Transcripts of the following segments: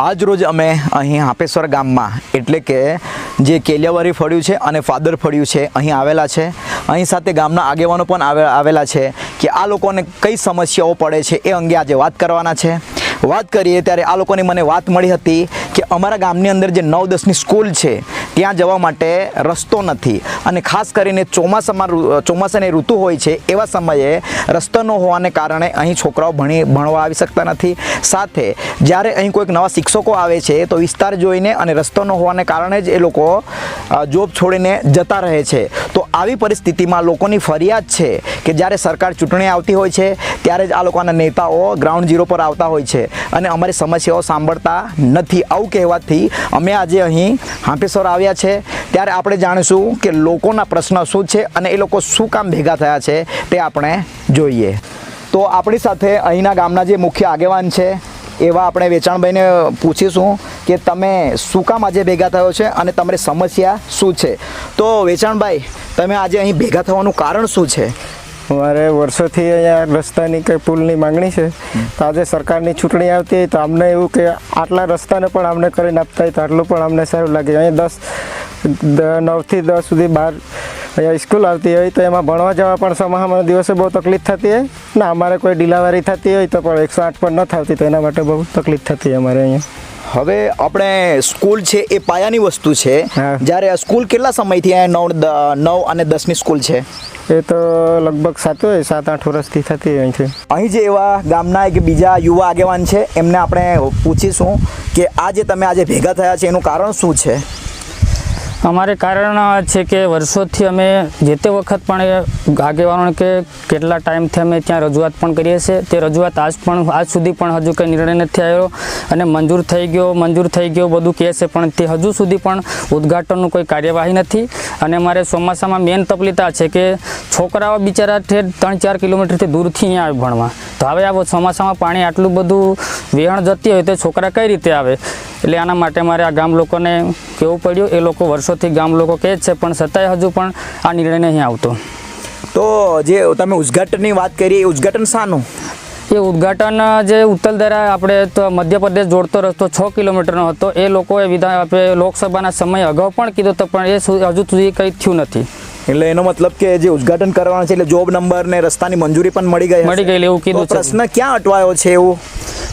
આજ રોજ અમે અહીં હાપેશ્વર ગામમાં એટલે કે જે કેલિયાવારી ફળ્યું છે અને ફાદર ફળ્યું છે અહીં આવેલા છે. અહીં સાથે ગામના આગેવાનો પણ આવેલા છે કે આ લોકોને કઈ સમસ્યાઓ પડે છે એ અંગે આજે વાત કરવાના છે. વાત કરીએ ત્યારે આ લોકોની મને વાત મળી હતી કે અમારા ગામની અંદર જે 9-10ની સ્કૂલ છે ત્યાં જવા માટે રસ્તો નથી અને ખાસ કરીને ચોમાસાની ઋતુ હોય છે એવા સમયે રસ્તો ન હોવાને કારણે અહીં છોકરાઓ ભણવા આવી શકતા નથી. સાથે જ્યારે અહીં કોઈક નવા શિક્ષકો આવે છે તો વિસ્તાર જોઈને અને રસ્તો ન હોવાને કારણે જ એ લોકો જોબ છોડીને જતા રહે છે. તો આવી પરિસ્થિતિમાં લોકોની ફરિયાદ છે કે જ્યારે સરકાર ચૂંટણી આવતી હોય છે ત્યારે જ આ લોકોના નેતાઓ ગ્રાઉન્ડ ઝીરો પર આવતા હોય છે અને અમારી સમસ્યાઓ સાંભળતા નથી. આવું કહેવાથી અમે આજે અહીં હાપેશ્વર આવ્યા છે. ત્યારે આપણે જાણીશું કે લોકોના પ્રશ્ન શું છે અને એ લોકો શું કામ ભેગા થયા છે તે આપણે જોઈએ. તો આપણી સાથે અહીંના ગામના જે મુખ્ય આગેવાન છે એવા આપણે વેચાણભાઈને પૂછીશું કે તમે શું કામ આજે ભેગા થયો છે અને તમારી સમસ્યા શું છે. તો વેચાણભાઈ, તમે આજે અહીં ભેગા થવાનું કારણ શું છે? અમારે વર્ષોથી અહીંયા રસ્તાની કંઈ પુલની માંગણી છે. તો આજે સરકારની ચૂંટણી આવતી હોય તો અમને એવું કે આટલા રસ્તાને પણ અમને કરીને આપતા હોય તો આટલું પણ અમને સારું લાગે. અહીંયા 9 થી 10 સુધી બહાર અહીંયા સ્કૂલ આવતી હોય તો એમાં ભણવા જવા પણ ચોમાસાના દિવસે બહુ તકલીફ થતી હોય ને અમારે કોઈ ડિલિવરી થતી હોય તો પણ 108 પણ ન થતી તો એના માટે બહુ તકલીફ થતી હોય અમારે અહીંયા. હવે આપણે સ્કૂલ છે એ પાયાની વસ્તુ છે. જ્યારે સ્કૂલ કેટલા સમયથી અહીંયા 9 અને 10ની સ્કૂલ છે? એ તો લગભગ 7-8 વર્ષથી થતી હોય છે. અહીં જે એવા ગામના એક બીજા યુવા આગેવાન છે એમને આપણે પૂછીશું કે આજે તમે આજે ભેગા થયા છે એનું કારણ શું છે? અમારે કારણ છે કે વર્ષોથી અમે જે તે વખત પણ આગેવાનોને કે કેટલા ટાઈમથી અમે ત્યાં રજૂઆત પણ કરીએ છીએ. તે રજૂઆત આજ સુધી પણ હજુ કંઈ નિર્ણય નથી આવ્યો અને મંજૂર થઈ ગયો બધું કહે છે પણ તે હજુ સુધી પણ ઉદ્ઘાટનનું કોઈ કાર્યવાહી નથી. અને અમારે ચોમાસામાં મેઇન તકલીફ આ છે કે છોકરાઓ બિચારા 3-4 કિલોમીટરથી દૂરથી અહીંયા આવે ભણવા. તો હવે આ ચોમાસામાં પાણી આટલું બધું વહેણ જતી હોય તો છોકરા કઈ રીતે આવે? એટલે આના માટે મારે આ ગામ લોકોને કહેવું પડ્યું. એ લોકો વર્ષોથી ગામ લોકો કહે છે પણ છતાંય હજુ પણ આ નિર્ણય નહીં આવતો. તો જે તમે ઉદ્ઘાટનની વાત કરી એ ઉદ્ઘાટન શાનું? એ ઉદ્ઘાટન જે ઉત્તલધારા આપણે તો મધ્યપ્રદેશ જોડતો રસ્તો 6 કિલોમીટરનો હતો. એ લોકોએ આપણે લોકસભાના સમય અગાઉ પણ કીધું હતો પણ એ હજુ સુધી કંઈ થયું નથી. એટલે એનો મતલબ કે જે ઉદ્ઘાટન કરવાનું છે એટલે જોબ નંબર ને રસ્તાની મંજૂરી પણ મળી ગઈ એવું કીધું. પ્રશ્ન ક્યાં અટવાયો છે? એવું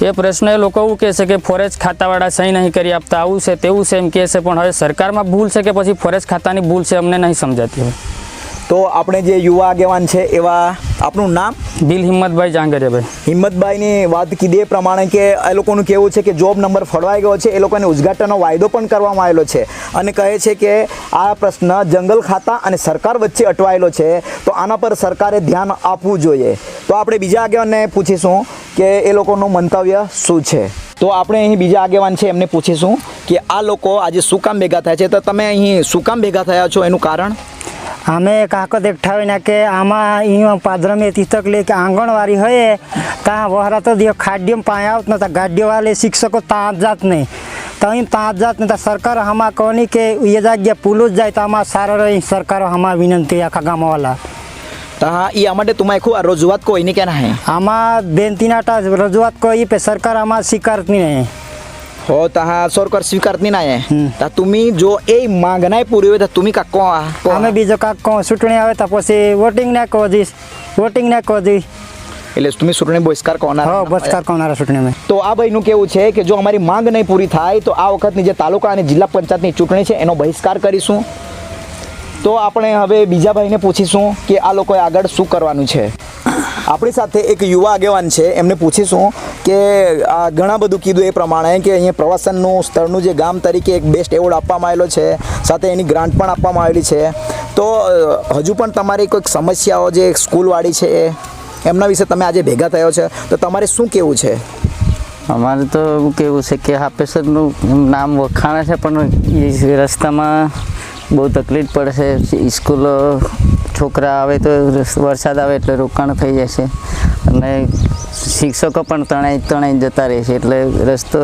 એ પ્રશ્ન એ લોકો એવું કહે છે કે ફોરેસ્ટ ખાતાવાળા સહી નહીં કરી આપતા, આવું છે તેવું છે એમ કહે છે. પણ હવે સરકારમાં ભૂલ છે કે પછી ફોરેસ્ટ ખાતાની ભૂલ છે અમને નહીં સમજાતી હોય. તો આપણે જે યુવા આગેવાન છે એવા આપનું નામ? બિલ હિંમતભાઈ જાંગરિયાભાઈ. હિંમતભાઈની વાત કીધી એ પ્રમાણે કે એ લોકોનું કહેવું છે કે જોબ નંબર ફળવાઈ ગયો છે. એ લોકોને ઉદ્ઘાટનનો વાયદો પણ કરવામાં આવેલો છે અને કહે છે કે આ પ્રશ્ન જંગલ ખાતા અને સરકાર વચ્ચે અટવાયેલો છે તો આના પર સરકારે ધ્યાન આપવું જોઈએ. તો આપણે બીજા આગેવાનને પૂછીશું કે એ લોકોનું મંતવ્ય શું છે. તો આપણે અહીં બીજા આગેવાન છે એમને પૂછીશું કે આ લોકો આજે શું કામ ભેગા થયા છે. તો તમે અહીં શું કામ ભેગા થયા છો એનું કારણ? અમે કાકો દેખાવીને કે આમાં અહીંયા પાદરમે તકલીફ કે આંગણવાડી હોય ત્યાં વહરા તો દિયો ખાડ્યમ પાય આવત નતા ગાડીઓવાળે શિક્ષકો ત્યાં જાત નહીં તો અહીં ત્યાં જાત નતા. સરકાર હમા કહની કે એ જગ્યા પુલું જ જાય તો આમાં સારો રહી. સરકારો હમા વિનંતી આખા ગામવાળા हाँ ये हमारे तुम्हारे को रजूआत को नहीं कहना है आमा बेनतीनाटा रजूआत को ये पे सरकार आमा स्वीकारत नहीं हो तहा सरकार स्वीकारत नहीं है ता तुम्ही जो ए मागना पूरी હોય तुम्ही કાકો અમે બીજો કાકો ચૂંટણી આવે તો પછી વોટિંગ ના કોજી એટલે તમે ચૂંટણી બહિષ્કાર કોના? હા, બહિષ્કાર કોના ચૂંટણીમાં. તો આ ભાઈનું કેવું છે કે જો અમારી માંગ નહીં પૂરી થાય તો આ વખતની જે તાલુકા અને જિલ્લા પંચાયતની ચૂંટણી છે એનો બહિષ્કાર કરીશું. તો આપણે હવે બીજા ભાઈને પૂછીશું કે આ લોકોએ આગળ શું કરવાનું છે. આપણી સાથે એક યુવા આગેવાન છે એમને પૂછીશું કે આ ઘણા બધું કીધું એ પ્રમાણે કે અહીંયા પ્રવાસનનું સ્થળનું જે ગામ તરીકે એક બેસ્ટ એવોર્ડ આપવામાં આવેલો છે, સાથે એની ગ્રાન્ટ પણ આપવામાં આવેલી છે. તો હજુ પણ તમારી કોઈક સમસ્યાઓ જે સ્કૂલવાળી છે એમના વિશે તમે આજે ભેગા થયો છે તો તમારે શું કહેવું છે? અમારે તો એવું કહેવું છે કે હાપેશ્વરનું નામ વખાણે છે પણ એ રસ્તામાં બહુ તકલીફ પડે છે. સ્કૂલો છોકરા આવે તો વરસાદ આવે એટલે રોકાણ થઈ જાય છે અને શિક્ષકો પણ તણાઈ જતા રહે છે. એટલે રસ્તો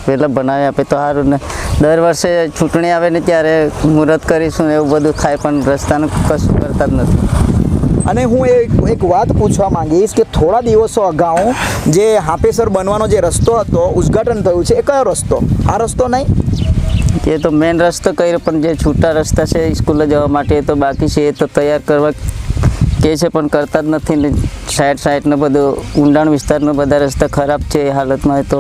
પહેલાં બનાવી આપે તો સારું ને. દર વર્ષે ચૂંટણી આવે ને ત્યારે મુહૂર્ત કરીશું એવું બધું થાય પણ રસ્તાનું કશું કરતા જ નથી. અને હું એક વાત પૂછવા માંગીશ કે થોડા દિવસો અગાઉ જે હાપેસર બનવાનો જે રસ્તો હતો ઉદ્ઘાટન થયું છે, એ કયો રસ્તો? આ રસ્તો નહીં? એ તો મેઇન રસ્તો કર્યો, પણ જે છૂટા રસ્તા છે સ્કૂલે જવા માટે એ તો બાકી છે. એ તો તૈયાર કરવા કે છે પણ કરતા જ નથી ને. સાઈડનો બધો ઊંડાણ વિસ્તારનો બધા રસ્તા ખરાબ છે એ હાલતમાં. એ તો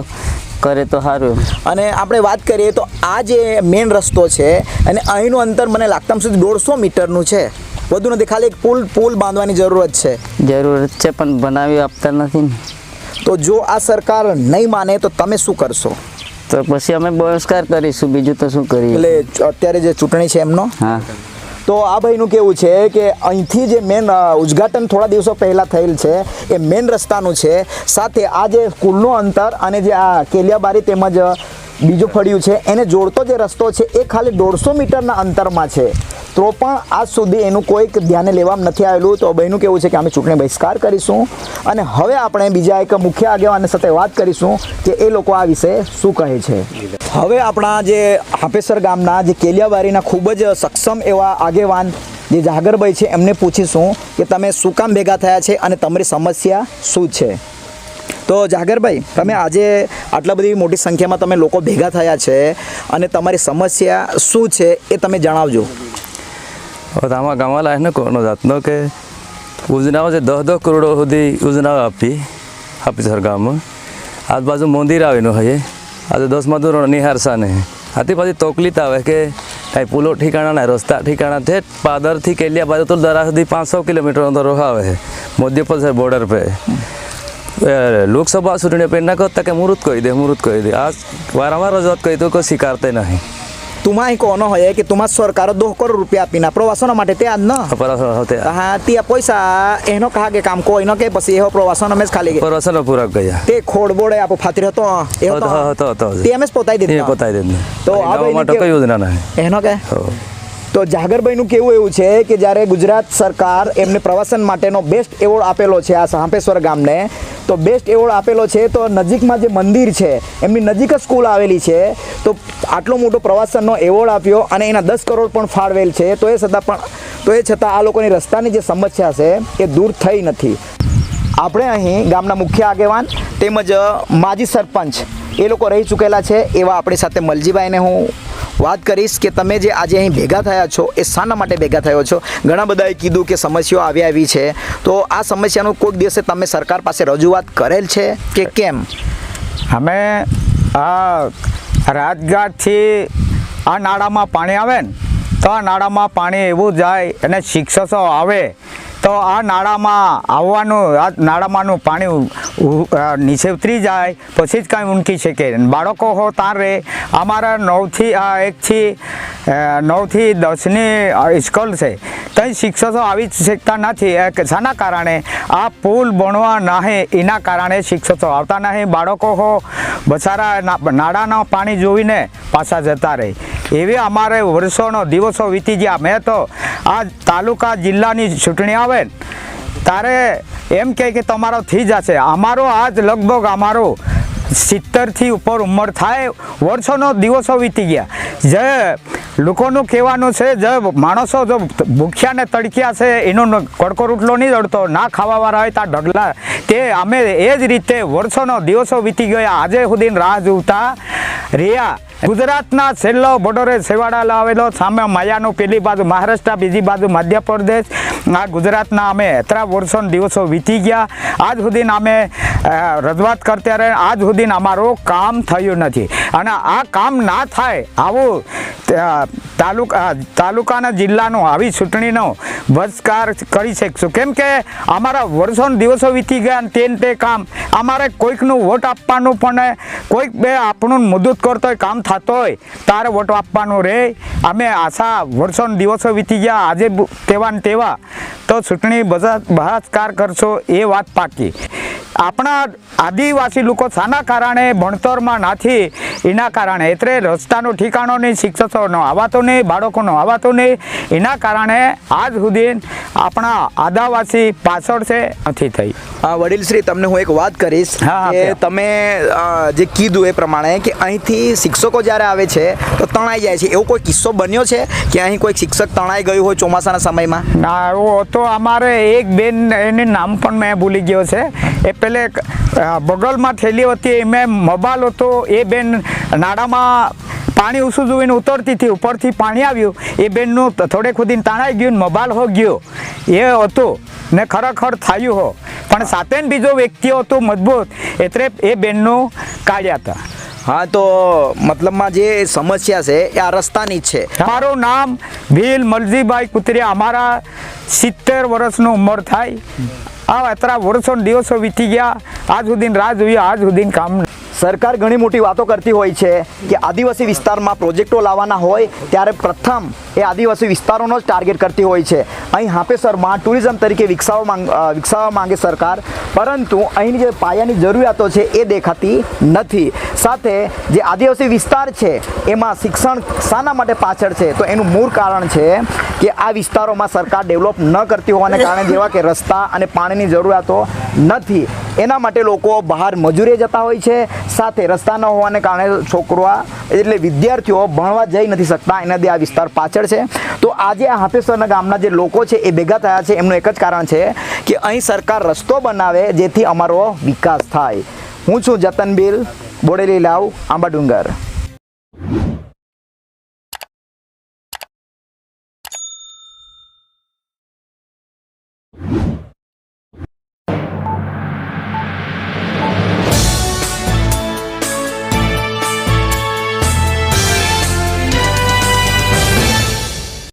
કરે તો સારું. અને આપણે વાત કરીએ તો આ જે મેઇન રસ્તો છે અને અહીંનું અંતર મને લાગતા સુધી 150 મીટરનું છે, વધુ નથી. ખાલી એક પુલ બાંધવાની જરૂરત છે. જરૂરત છે પણ બનાવી આપતા નથી ને. તો જો આ સરકાર નહીં માને તો તમે શું કરશો? તો પછી અમે બહિષ્કાર કરીશું, બીજું તો શું કરીએ. એટલે અત્યારે જે ચૂંટણી છે એમનો, હા, તો આ ભાઈનું કેવું છે કે અહીંથી જે મેન ઉદ્ઘાટન થોડા દિવસો પહેલાં થયેલ છે એ મેન રસ્તાનું છે, સાથે આ જે સ્કૂલનું અંતર અને જે આ કેલિયાબારી તેમજ બીજું ફળિયું છે એને જોડતો જે રસ્તો છે એ ખાલી 150 મીટરના અંતરમાં છે. તો પણ આજ સુધી એનું કોઈક ધ્યાને લેવામાં નથી આવેલું. તો ભાઈનું કેવું છે કે અમે ચૂંટણી બહિષ્કાર કરીશું. અને હવે આપણે બીજા એક મુખ્ય આગેવાન સાથે વાત કરીશું કે એ લોકો આ વિશે શું કહે છે. હવે આપણા જે હાપેસર ગામના જે કેલિયાબારીના ખૂબ જ સક્ષમ એવા આગેવાન જે જાગરભાઈ છે એમને પૂછીશું કે તમે શું કામ ભેગા થયા છે અને તમારી સમસ્યા શું છે. તો જાગરભાઈ, તમે આજે આટલા બધી મોટી સંખ્યામાં તમે લોકો ભેગા થયા છે અને તમારી સમસ્યા શું છે એ તમે જણાવજો. આમાં ગામમાં લાગે ને કોનો જાતનો કે યોજનાઓ છે 10 કરોડ સુધી યોજનાઓ આપી હાપેસર ગામમાં. આજુબાજુ મંદિર આવેલું હોય, આજે 10 મજૂરો નિહારસા નહીં. આથી પછી તકલીફ આવે કે કાંઈ પુલો ઠીકાણા ના, રસ્તા ઠીકાણા છે. પાદરથી કેલિયા બાજુ તો દરા સુધી 500 કિલોમીટર અંદર આવે છે મધ્યપ્રદેશ બોર્ડર पे. લોકસભા ચૂંટણી पे ना कहता कि मुहूर्त કહી દે. આ વારંવાર રજૂઆત કરી તો કોઈ સ્વીકારते નહીં. तुम्हा कोनो है कि तुम्हा सरकार 2 करोड़ रुपया आपीना प्रवासन માટે ત્યાં જ ન होते હા ત્યાં પૈસા એનો કહા કે કામ કોઈ ન કે પછી એવો પ્રવાસન અમે ખાલી પ્રવાસન પૂરા ગયા તે ખોડબોડે આપો ફાતરી હતો એ હતો તે અમે પોતાઈ દીધું. તો આ ભાઈ માટે કોઈ યોજના નહીં એનો કે. તો જાગરભાઈનું કેવું એવું છે કે જ્યારે ગુજરાત સરકાર એમને પ્રવાસન માટેનો બેસ્ટ એવોર્ડ આપેલો છે આ હાપેશ્વર ગામને, તો બેસ્ટ એવોર્ડ આપેલો છે તો નજીકમાં જે મંદિર છે એમની નજીક જ સ્કૂલ આવેલી છે, તો આટલો મોટો પ્રવાસનનો એવોર્ડ આપ્યો અને એના 10 કરોડ પણ ફાળવેલ છે. તો એ છતાં આ લોકોની રસ્તાની જે સમસ્યા છે એ દૂર થઈ નથી. આપણે અહીં ગામના મુખ્ય આગેવાન તેમજ માજી સરપંચ એ લોકો રહી ચૂકેલા છે એવા આપણી સાથે મલજીભાઈને હું વાત કરીશ કે તમે જે આજે અહીં ભેગા થયા છો એ શાના માટે ભેગા થયો છો. ઘણા બધાએ કીધું કે સમસ્યાઓ આવી છે, તો આ સમસ્યાનું કોઈક દિવસે તમે સરકાર પાસે રજૂઆત કરેલ છે કે કેમ? અમે આ રાજઘાટથી આ નાળામાં પાણી આવે ને તો આ નાળામાં પાણી એવું જાય અને શિક્ષકો આવે તો આ નાળામાં આવવાનું, આ નાળામાંનું પાણી નીચે ઉતરી જાય પછી જ કાંઈ ઊંકી શકે. બાળકો હો તાર રહે. અમારા 1થી 10ની સ્કૂલ છે, ત્યાં શિક્ષકો આવી શકતા નથી. શાના કારણે? આ પુલ બનવા નાહે એના કારણે શિક્ષકો આવતા નહીં. બાળકો હો બચારા નાળાના પાણી જોઈને પાછા જતા રહે. એવી અમારે વર્ષોનો દિવસો વીતી ગયા. મેં તો આ તાલુકા જિલ્લાની ચૂંટણી આવે ત્યારે એમ કહે કે તમારો થઈ જશે. અમારો આજ લગભગ અમારો 70થી ઉપર ઉંમર થાય, વર્ષોનો દિવસો વીતી ગયા. જે લોકોનું કહેવાનું છે જે માણસો જો ભૂખ્યા ને તડક્યા છે એનો કડકો રોટલો નહીં જડતો, ના ખાવાવાળા હોય ત્યાં ઢગલા. તે અમે એ જ રીતે વર્ષોનો દિવસો વીતી ગયા. આજે સુધી રાહ જોતા રહ્યા. ગુજરાતના છેલ્લો બોર્ડરે છેવાડા આવેલો, સામે માયાનું પેલી બાજુ મહારાષ્ટ્ર, બીજી બાજુ મધ્યપ્રદેશ. આ ગુજરાતના અમે એટલા વર્ષોના દિવસો વીતી ગયા. આજ સુધી અમે રજૂઆત કરતા રહે, આજ સુધી અમારું કામ થયું નથી. અને આ કામ ના થાય આવું તાલુકાના જિલ્લાનું આવી ચૂંટણીનો બહિષ્કાર કરી શકશું. કેમ કે અમારા વર્ષોના દિવસો વીતી ગયા અને તે કામ અમારે કોઈકનું વોટ આપવાનું પણ કોઈક બે આપણું મદદ કરતો હોય, કામ થતો હોય તારે વોટ આપવાનું રહે. અમે આશા વર્ષોના દિવસો વીતી ગયા, આજે તેવા ને તેવા તો ચૂંટણી બહિષ્કાર કરશો એ વાત પાકી. આપણા આદિવાસી લોકો શાના કારણે ભણતરમાં નથી એના કારણે એટલે રસ્તાનો ઠેકાણો નહીં, શિક્ષકોનો આવાતો નહીં, બાળકોનો આવાતો નહીં, એના કારણે આજ સુધી આપણા આદિવાસી પાછળ છે નથી થઈ. વડીલશ્રી, તમને હું એક વાત કરીશ હા, કે હા. તમે જે કીધું એ પ્રમાણે કે અહીંથી શિક્ષકો જ્યારે આવે છે તો તણાઈ જાય છે, એવો કોઈ કિસ્સો બન્યો છે કે અહીં કોઈ શિક્ષક તણાઈ ગયું હોય ચોમાસાના સમયમાં? ના, એવો તો અમારે એક બેન, એનું નામ પણ મેં ભૂલી ગયો છે, એ પેલે બગલમાં થેલી હતી, એમાં મોબાઈલ હતો, એ બેન નાળામાં પાણી ઊંચું જોઈને ઉતરતી હતી, ઉપરથી પાણી આવ્યું, એ બેનનું થોડેક સુધી તણાઈ ગયું ને મોબાઈલ હો ગયો એ હતું ને ખરેખર થયું હો, પણ સાથે બીજો વ્યક્તિ હતો મજબૂત એટલે એ બેનનું કાઢ્યા હતા. હા, તો મતલબમાં જે સમસ્યા છે એ આ રસ્તાની જ છે. મારું નામ ભીલ મલજીભાઈ કુતરિયા, અમારા 70 વર્ષની ઉંમર થાય. આ અત્રા વર્ષો દિવસો વીતી ગયા, આજ સુધી રાહ જોઈએ, આજ સુધી કામ. સરકાર ઘણી મોટી વાતો કરતી હોય છે કે આદિવાસી વિસ્તારમાં પ્રોજેક્ટો લાવવાના હોય ત્યારે પ્રથમ એ આદિવાસી વિસ્તારોનો જ ટાર્ગેટ કરતી હોય છે. અહીં હાપેસરમાં ટુરિઝમ તરીકે વિકસાવવા માંગે સરકાર, પરંતુ અહીંની જે પાયાની જરૂરિયાતો છે એ દેખાતી નથી. સાથે જે આદિવાસી વિસ્તાર છે એમાં શિક્ષણ શાના માટે પાછળ છે, તો એનું મૂળ કારણ છે કે આ વિસ્તારોમાં સરકાર ડેવલપ ન કરતી હોવાને કારણે, જેવા કે રસ્તા અને પાણીની જરૂરિયાતો નથી. એના માટે લોકો બહાર મજૂરીએ જતા હોય છે. સાથે રસ્તા ન હોવાને કારણે છોકરા એટલે વિદ્યાર્થીઓ ભણવા જઈ નથી શકતા, એનાથી આ વિસ્તાર પાછળ છે. તો આજે આ હાપેસરના ગામના જે લોકો છે એ ભેગા થયા છે, એમનું એક જ કારણ છે કે અહીં સરકાર રસ્તો બનાવે જેથી અમારો વિકાસ થાય. હું છું જતન ભીલ, બોડેલી લાવ, આંબા ડુંગર.